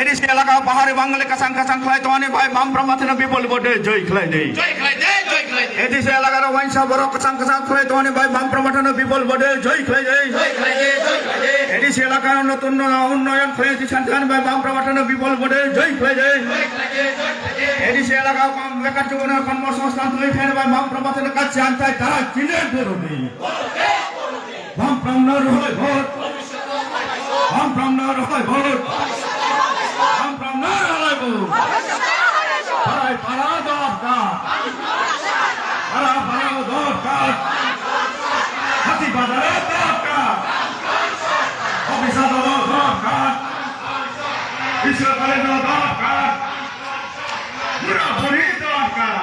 ADC এলাকা পাহাড়ি বাঙালি কাঁচাং কাঁচাং খাই তোমানে ভাই বাম প্রমাথেন বিপুল বটে জয় খেলাই দেই এডিসি এলাকার ওয়াইনসা বড় কাঁচাং কাঁচাং খাই তোমানে ভাই বাম প্রমাথেন বিপুল বটে জয় খেলাই দেই এডিসি এলাকার নতুন উন্নয়ন হয়েছে সন্তান ভাই বাম প্রমাথেন বিপুল বটে জয় খেলাই দেই এডিসি এলাকা বেকার যুবনের কর্মসংস্থান তৈরি ফের ভাই বাম প্রমাথেন কাছে আনতে তারা কিনে বেরোবে বাম প্রাণের হয় ভোট বাম প্রাণের হয় ভোট বাম প্রাণের হয় ভোট পাড়ায় পাড়া দরকার পাড়া পাড়া দরকার হাতি বাজারে দরকার অফিস আদালত দরকার বিশ্বকালে দরকার পুরোপুরি দরকার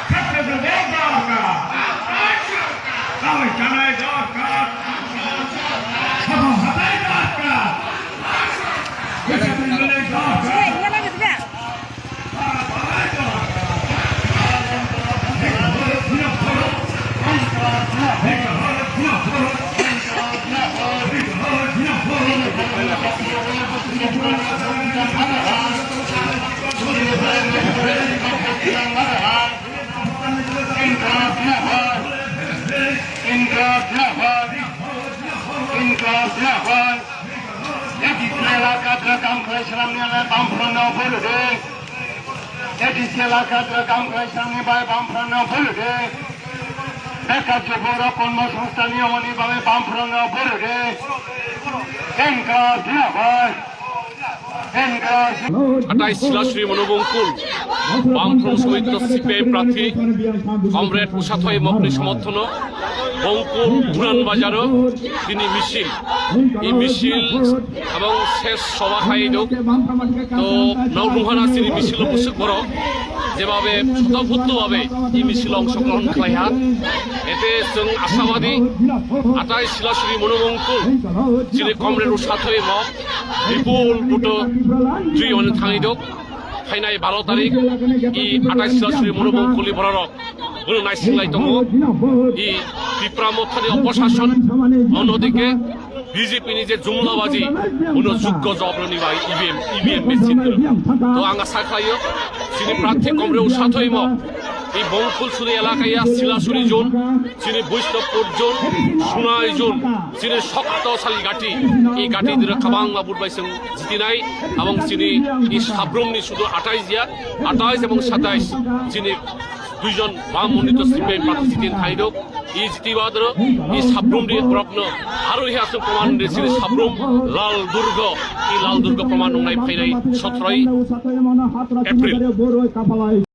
ছাত্রদের দরকার আমি জানাই দরকার সভাপতি দরকার বিশ্ববিদ্যালয় দরকার কাম করেছিলাম বামফ্রন্ট ভুলবে এডিসি এলাকার কাম করেছিলাম বামফ্রন্ট ভুলবে বেকার যুবর কর্মসংস্থান নিয়মনিভাবে বামফ্রন্ট ভুলবে আটাই শিলাশ্রী মনোবঙ্কুল বামফ্রন্ট সমিত সিপিআইএম প্রার্থী কমরেড উষাথয় মগ্নি সমর্থন বঙ্কুল ধুরান বাজারও তিনি মিছিল এই মিছিল এবং শেষ সভা খাইল তো নৌরুহানা তিনি মিছিল উপস্থিত বড় যেভাবে স্বতঃস্ফূর্তভাবে এই মিছিল অংশগ্রহণ খাইহা এতে जों আশাবাদী আটাই শিলাশ্রী মনোবঙ্কুল যিনি কমরেড উষাথয় মগ বিপুল বুট জুই অনেক থাঙি দক ফাইনাय 12 তারিখ ই আটাই শিলাশ্রী মনোবঙ্কুলি বড়রক কোনো নাইসিংলাই দङ ই ত্রিপুরা মধ্যে অপশাসন অন্যদিকে বিজেপিनि যে জুমলাবাজি কোনো যোগ্য জবরনি বা ইভিএম মেশিন তো आं आसा खालायो যিনি প্রার্থী কমরেড উষাথয় মগ এই বঙ্কুলসুরি এলাকায় শিলাসুরি জোন যিনি বৈষ্ণবপুর জোন সোনাই জোন যিনি শক্তশালী ঘাটি এই ঘাটি দিনে খাবাং বুটবাইসং জিতিনাই এবং যিনি এই সাব্রমনি শুধু 28 এবং 27 যিনি দুইজন বাম মনোনীত সিপিআইএম প্রার্থী জিতিন থাইদক এই জিতিবাদর এই সাব্রমনি প্রশ্ন আরো আছে প্রমাণ দিয়েছিল সাব্রম লাল দুর্গ এই লাল দুর্গ প্রমাণ নাই ফাইনাই 17 এপ্রিল